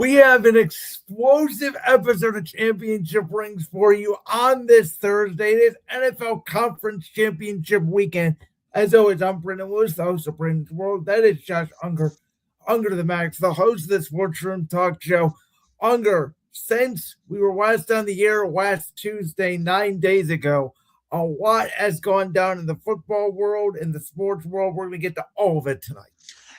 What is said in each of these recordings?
We have an explosive episode of Championship Rings for you on this Thursday. It is NFL Conference Championship weekend. As always, I'm Brandin Lewis, the host of Brandin's World. That is Josh Ungar, Ungar to the Max, the host of the Sports Room Talk Show. Ungar, since we were last on the air last Tuesday, 9 days ago, a lot has gone down in the football world, in the sports world. We're going to get to all of it tonight.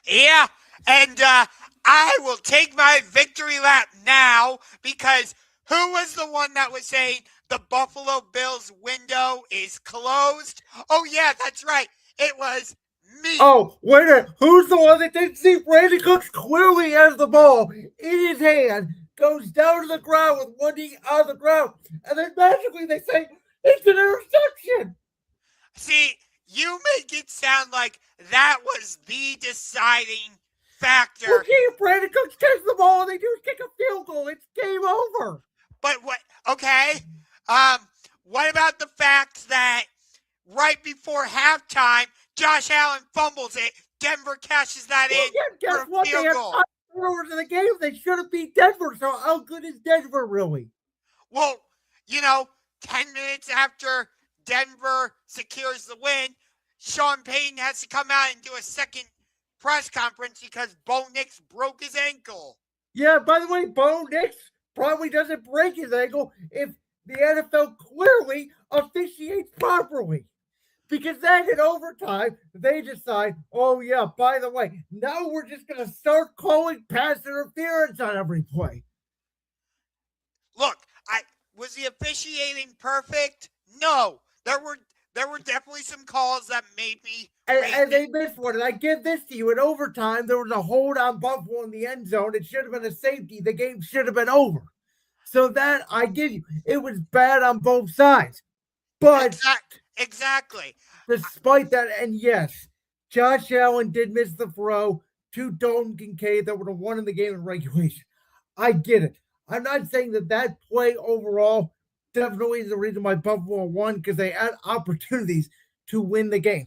Yeah, and I will take my victory lap now because who was the one that was saying the Buffalo Bills window is closed? Oh, yeah, that's right. It was me. Oh, wait a minute. Who's the one that didn't see Brandin Cooks clearly has the ball in his hand, goes down to the ground with one knee on the ground, and then magically they say it's an interception? See, you make it sound like that was the deciding factor. Okay, if Brandin Cooks catches the ball and they do kick a field goal, it's game over. But what? Okay. What about the fact that right before halftime, Josh Allen fumbles it, Denver cashes that in Guess for what? a field goal? They had 5 hours in the game. They should have beat Denver. So how good is Denver really? Well, 10 minutes after Denver secures the win, Sean Payton has to come out and do a second press conference because Bo Nix broke his ankle. Yeah, by the way, Bo Nix probably doesn't break his ankle if the NFL clearly officiates properly. Because then in overtime, they decide, oh yeah, by the way, now we're just going to start calling pass interference on every play. Look, was the officiating perfect? No. There were definitely some calls that made me. And they missed one. And I give this to you. In overtime, there was a hold on Buffalo in the end zone. It should have been a safety. The game should have been over. So that I give you. It was bad on both sides. But exactly. Despite that, and yes, Josh Allen did miss the throw to Dalton Kincaid that would have won in the game in regulation. I get it. I'm not saying that play overall definitely is the reason why Buffalo won, because they had opportunities to win the game.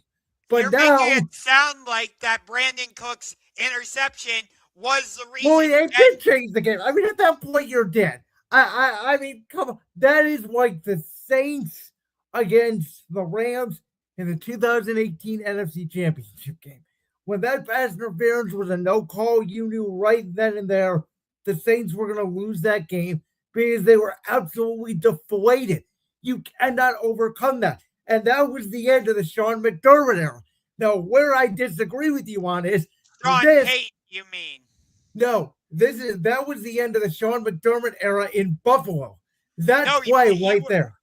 But you're now making it sound like that Brandin Cooks interception was the reason. Well, they did change the game. I mean, at that point, you're dead. I mean, come on. That is like the Saints against the Rams in the 2018 NFC Championship game. When that pass interference was a no call, you knew right then and there the Saints were going to lose that game because they were absolutely deflated. You cannot overcome that. And that was the end of the Sean McDermott era. Now, where I disagree with you on is Sean Payton, you mean? No, that was the end of the Sean McDermott era in Buffalo. That play there.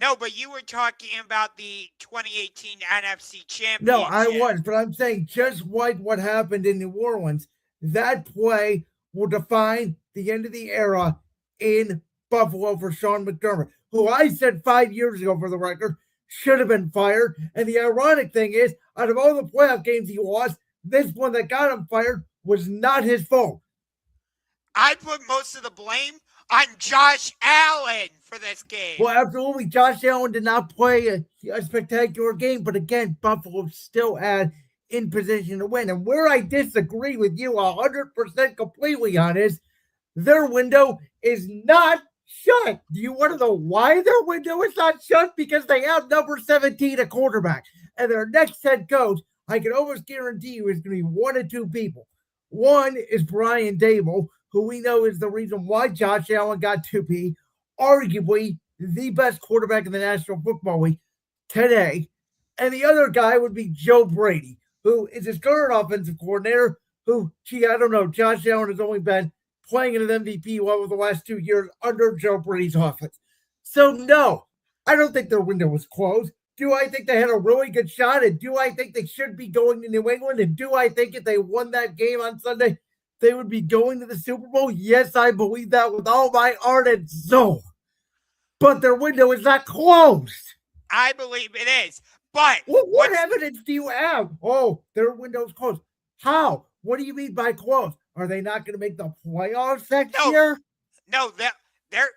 No, but you were talking about the 2018 NFC Championship. No, I was, but I'm saying just like what happened in New Orleans, that play will define the end of the era in Buffalo for Sean McDermott, who I said 5 years ago, for the record, should have been fired. And the ironic thing is, out of all the playoff games he lost, this one that got him fired was not his fault. I put most of the blame on Josh Allen for this game. Well, absolutely. Josh Allen did not play a spectacular game, but again, Buffalo still had in position to win. And where I disagree with you 100% completely on is their window is not shut. Do you want to know why their window is not shut? Because they have number 17 at quarterback. And their next head coach, I can almost guarantee you, is going to be one of two people. One is Brian Daboll, who we know is the reason why Josh Allen got to be arguably the best quarterback in the National Football League today. And the other guy would be Joe Brady, who is his current offensive coordinator, who, I don't know, Josh Allen has only been playing at an MVP level the last 2 years under Joe Brady's offense. So, no, I don't think their window was closed. Do I think they had a really good shot? And do I think they should be going to New England? And do I think if they won that game on Sunday, they would be going to the Super Bowl? Yes, I believe that with all my heart and soul. But their window is not closed. I believe it is. But what evidence do you have? Oh, their window's closed. How? What do you mean by closed? Are they not going to make the playoffs next year? No, they're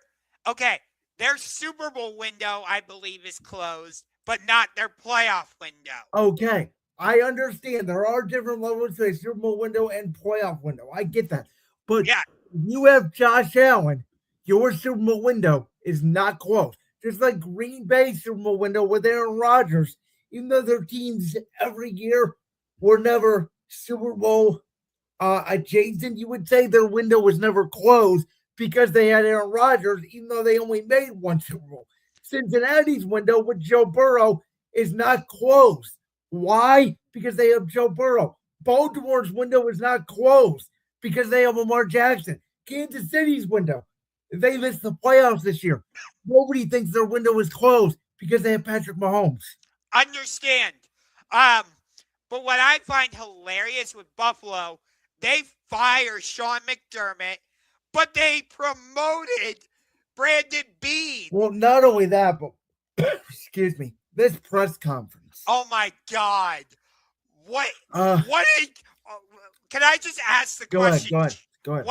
okay. Their Super Bowl window, I believe, is closed, but not their playoff window. Okay. I understand there are different levels to a Super Bowl window and playoff window. I get that. But You have Josh Allen, your Super Bowl window is not close. Just like Green Bay Super Bowl window with Aaron Rodgers, even though their teams every year were never Super Bowl adjacent, you would say their window was never closed because they had Aaron Rodgers, even though they only made one Super Bowl. Cincinnati's window with Joe Burrow is not closed. Why? Because they have Joe Burrow. Baltimore's window is not closed because they have Lamar Jackson. Kansas City's window, they missed the playoffs this year. Nobody thinks their window is closed because they have Patrick Mahomes. Understand. But what I find hilarious with Buffalo, they fired Sean McDermott, but they promoted Brandin Beane. Well, not only that, but excuse me, this press conference. Oh my God! What did? Can I just ask the question? Go ahead.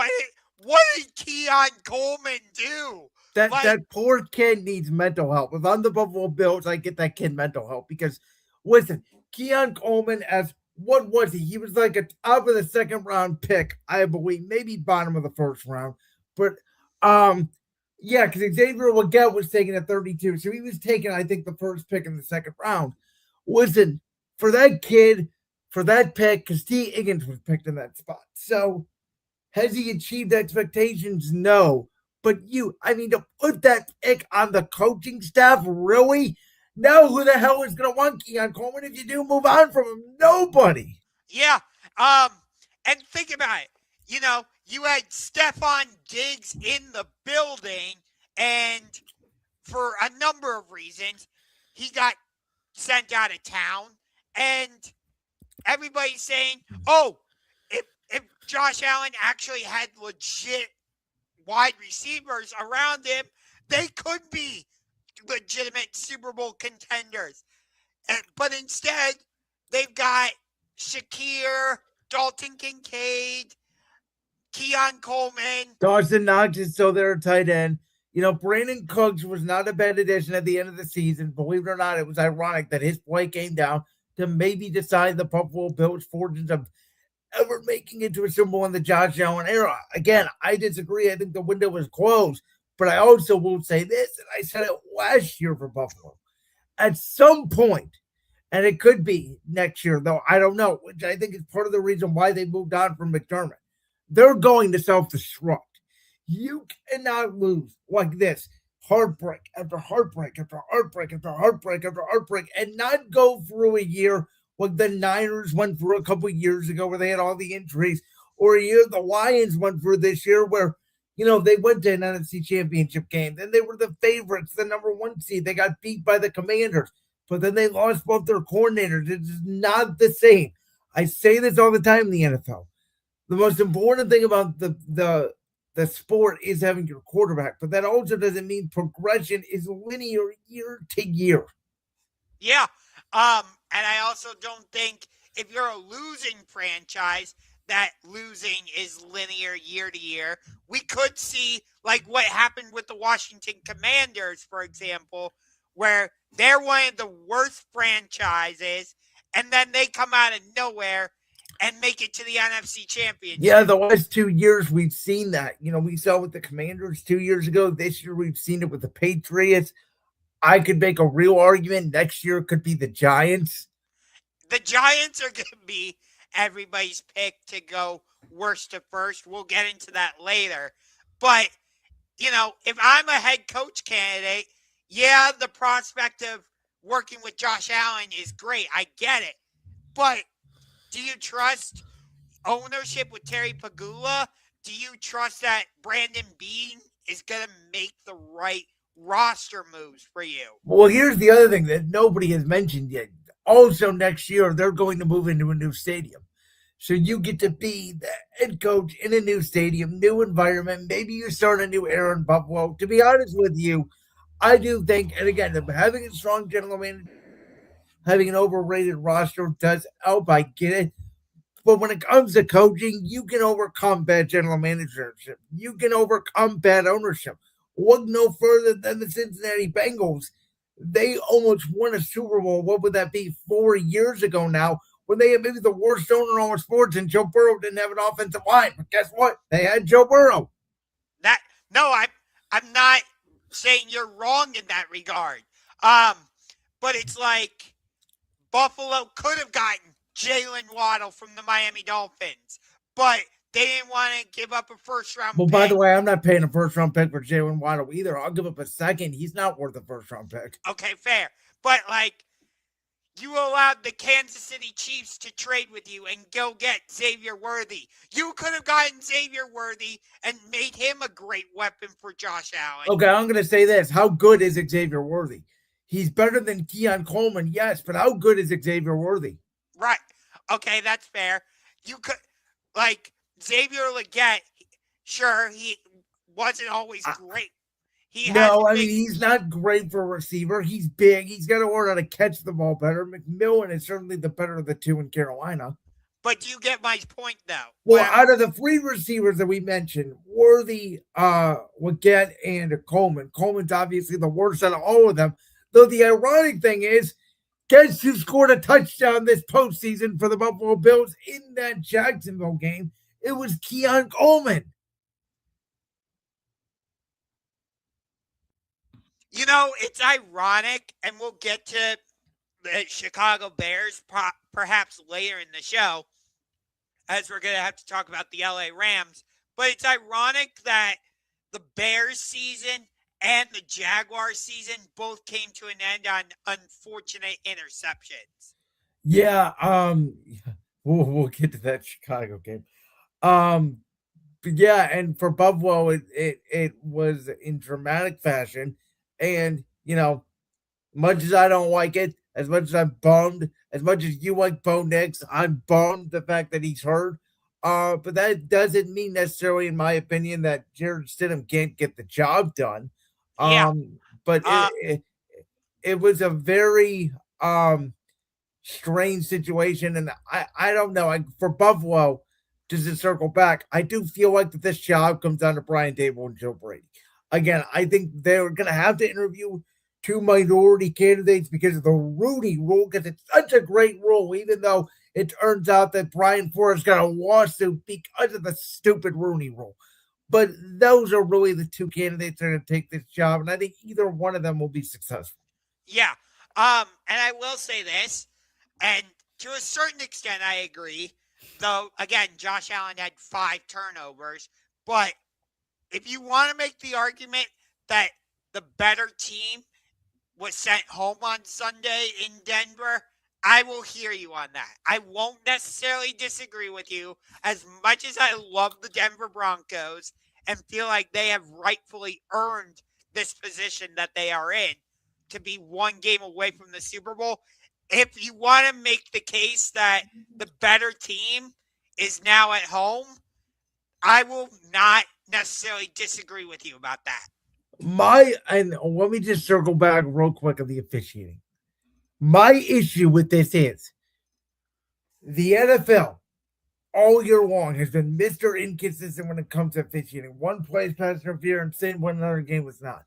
What did Keon Coleman do? That poor kid needs mental help. If I'm the Buffalo Bills, I get that kid mental help because, listen, Keon Coleman, as what was he? He was like a top of the second round pick, I believe, maybe bottom of the first round. But yeah, because Xavier Leggett was taken at 32, so he was taken, I think, the first pick in the second round. Listen, for that kid, for that pick, because T. Higgins was picked in that spot. So has he achieved expectations? No. But to put that pick on the coaching staff, really? Now who the hell is going to want Keon Coleman if you do move on from him? Nobody. Yeah. And think about it. You had Stephon Diggs in the building, and for a number of reasons, he got sent out of town. And everybody's saying, oh, if Josh Allen actually had legit wide receivers around him, they could be legitimate Super Bowl contenders. But instead, they've got Shakir, Dalton Kincaid, Keon Coleman. Dawson Knox is still their tight end. Brandin Cooks was not a bad addition at the end of the season. Believe it or not, it was ironic that his play came down to maybe decide the Buffalo Bills' fortunes of ever making it to a Super Bowl in the Josh Allen era. Again, I disagree. I think the window was closed. But I also will say this, and I said it last year for Buffalo. At some point, and it could be next year, though I don't know, which I think is part of the reason why they moved on from McDermott. They're going to self-destruct. You cannot lose like this, heartbreak after heartbreak after heartbreak after heartbreak after heartbreak, and not go through a year like the Niners went through a couple of years ago where they had all the injuries, or a year the Lions went through this year where, they went to an NFC championship game. Then they were the favorites, the number one seed. They got beat by the Commanders, but then they lost both their coordinators. It's not the same. I say this all the time in the NFL. The most important thing about the sport is having your quarterback, but that also doesn't mean progression is linear year to year. Yeah. And I also don't think if you're a losing franchise, that losing is linear year to year. We could see like what happened with the Washington Commanders, for example, where they're one of the worst franchises, and then they come out of nowhere and make it to the NFC Championship. Yeah, the last 2 years we've seen that. We saw it with the Commanders 2 years ago. This year we've seen it with the Patriots. I could make a real argument. Next year could be the Giants. The Giants are going to be everybody's pick to go worst to first. We'll get into that later. But, if I'm a head coach candidate, yeah, the prospect of working with Josh Allen is great. I get it. But do you trust ownership with Terry Pagula? Do you trust that Brandin Beane is going to make the right roster moves for you? Well, here's the other thing that nobody has mentioned yet. Also, next year, they're going to move into a new stadium. So you get to be the head coach in a new stadium, new environment. Maybe you start a new era in Buffalo. To be honest with you, I do think, and again, having a strong general manager, having an overrated roster does help. I get it. But when it comes to coaching, you can overcome bad general managership. You can overcome bad ownership. Look no further than the Cincinnati Bengals. They almost won a Super Bowl. What would that be? 4 years ago now, when they had maybe the worst owner on sports and Joe Burrow didn't have an offensive line. But guess what? They had Joe Burrow. I'm not saying you're wrong in that regard. But it's like Buffalo could have gotten Jalen Waddle from the Miami Dolphins, but they didn't want to give up a first-round Well, pick. by the way, I'm not paying a first-round pick for Jalen Waddle either. I'll give up a second. He's not worth a first-round pick. Okay, fair. But, like, you allowed the Kansas City Chiefs to trade with you and go get Xavier Worthy. You could have gotten Xavier Worthy and made him a great weapon for Josh Allen. Okay, I'm going to say this. How good is Xavier Worthy? He's better than Keon Coleman, yes, but how good is Xavier Worthy? Right. Okay, that's fair. You could, like, Xavier Legette, sure, he wasn't always great. He's not great for a receiver. He's big. He's got to learn how to catch the ball better. McMillan is certainly the better of the two in Carolina. But you get my point, though. Well, out of the three receivers that we mentioned, Worthy, Legette, and Coleman. Coleman's obviously the worst out of all of them. Though the ironic thing is, guess who scored a touchdown this postseason for the Buffalo Bills in that Jacksonville game? It was Keon Coleman. You know, it's ironic, and we'll get to the Chicago Bears perhaps later in the show, as we're going to have to talk about the LA Rams. But it's ironic that the Bears season and the Jaguars season both came to an end on unfortunate interceptions. Yeah, we'll get to that Chicago game. Yeah, and for Buffalo, it was in dramatic fashion. And, you know, much as I don't like it, as much as I'm bummed, as much as you like Bo Nix, I'm bummed the fact that he's hurt. But that doesn't mean necessarily, in my opinion, that Jared Stidham can't get the job done. But it was a very strange situation, and I don't know. For Buffalo, just to circle back, I do feel like that this job comes down to Brian Daboll and Joe Brady. Again, I think they're going to have to interview two minority candidates because of the Rooney Rule, because it's such a great rule, even though it turns out that Brian Flores got a lawsuit because of the stupid Rooney Rule. But those are really the two candidates that are going to take this job, and I think either one of them will be successful. Yeah. And I will say this, and to a certain extent I agree, though, again, Josh Allen had 5 turnovers, but if you want to make the argument that the better team was sent home on Sunday in Denver, I will hear you on that. I won't necessarily disagree with you. As much as I love the Denver Broncos and feel like they have rightfully earned this position that they are in to be one game away from the Super Bowl, if you want to make the case that the better team is now at home, I will not necessarily disagree with you about that. And let me just circle back real quick on the officiating. My issue with this is the NFL all year long has been Mr. Inconsistent when it comes to officiating. One play is pass interference, when another game was not.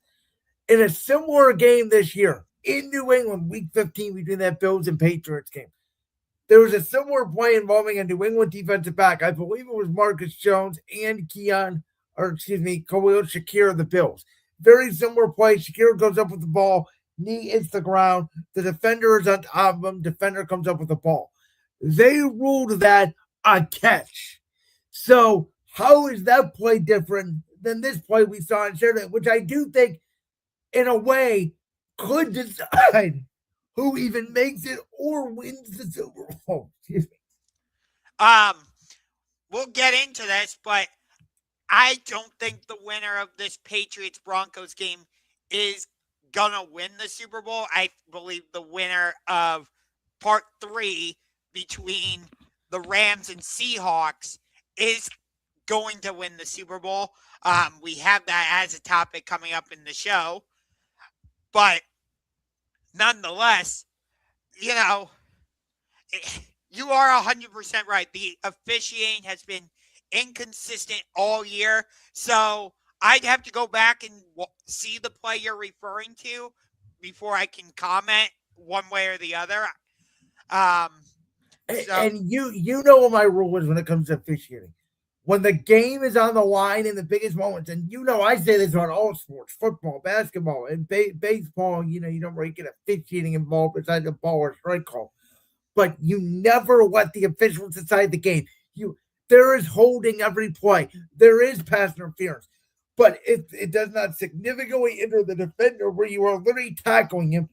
In a similar game this year in New England, Week 15 between that Bills and Patriots game, there was a similar play involving a New England defensive back. I believe it was Marcus Jones and Khalil Shakir of the Bills. Very similar play. Shakir goes up with the ball, knee hits the ground. The defender is on top of him. Defender comes up with the ball. They ruled that a catch. So how is that play different than this play we saw on Saturday, which I do think, in a way, could decide who even makes it or wins the Super Bowl? Excuse me. We'll get into this, but I don't think the winner of this Patriots-Broncos game is going to win the Super Bowl. I believe the winner of Part 3 between the Rams and Seahawks is going to win the Super Bowl. We have that as a topic coming up in the show. But nonetheless, you know, you are 100% right. The officiating has been inconsistent all year. So I'd have to go back and see the play you're referring to before I can comment one way or the other. So And you know what my rule is when it comes to officiating. When the game is on the line in the biggest moments, and I say this on all sports, football, basketball, and baseball, you don't really get officiating involved besides the ball or strike call. But you never let the officials decide the game. There is holding every play. There is pass interference. But if it does not significantly injure the defender where you are literally tackling him,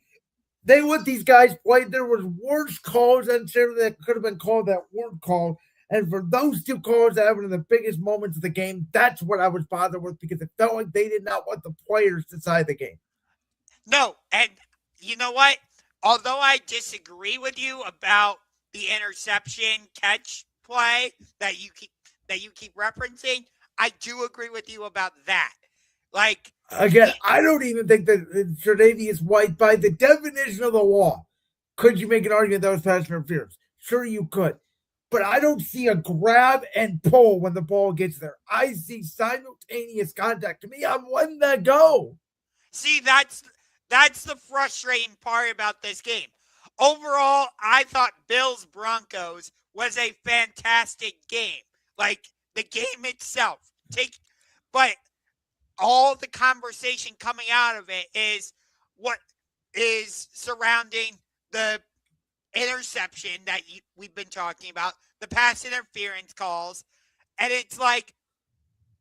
they let these guys play. There was worse calls I'm sure that could have been called that weren't called. And for those two calls that happened in the biggest moments of the game, that's what I was bothered with because it felt like they did not want the players decide the game. no, and you know what? Although I disagree with you about the interception catch play that you keep referencing, I do agree with you about that. Like Again, I don't even think that Tre'Davious White, by the definition of the law, could you make an argument that was pass interference? Sure, you could. But I don't see a grab and pull when the ball gets there. I see simultaneous contact. To me, I'm letting that go. see, that's the frustrating part about this game. Overall, I thought Bills Broncos was a fantastic game. Like the game itself. But all the conversation coming out of it is what is surrounding the interception that we've been talking about, the pass interference calls, and it's like,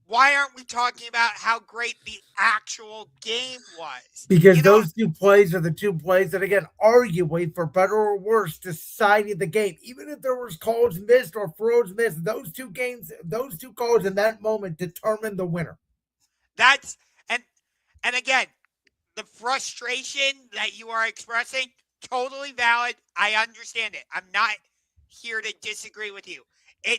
why aren't we talking about how great the actual game was? Because those two plays are the two plays that, again, arguably, for better or worse, decided the game. Even if there was calls missed or throws missed, those two calls in that moment determined the winner. That's and again, the frustration that you are expressing, totally valid. I understand it. I'm not here to disagree with you.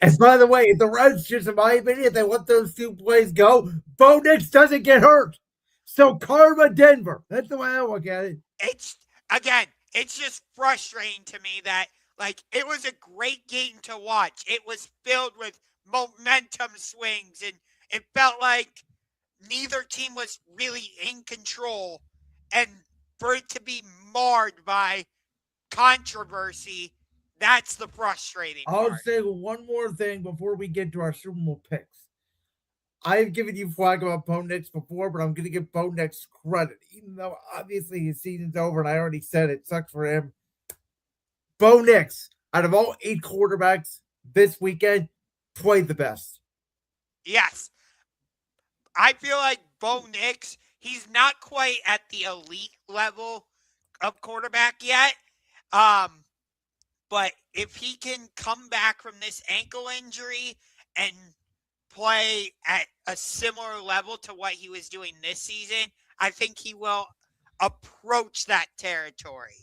And by the way, if the Reds, just in my opinion, if they let those two plays go, Bo Nix doesn't get hurt. So karma Denver. That's the way I look at it. It's just frustrating to me that it was a great game to watch. It was filled with momentum swings, and it felt like neither team was really in control, and for it to be marred by controversy, that's the frustrating part. I'll say one more thing before we get to our Super Bowl picks. I've given you flack about Bo Nix before, but I'm going to give Bo Nix credit, even though obviously his season's over, and I already said it sucks for him. Bo Nix, out of all 8 quarterbacks this weekend, played the best. Yes. I feel like Bo Nix, he's not quite at the elite level of quarterback yet. But if he can come back from this ankle injury and play at a similar level to what he was doing this season, I think he will approach that territory.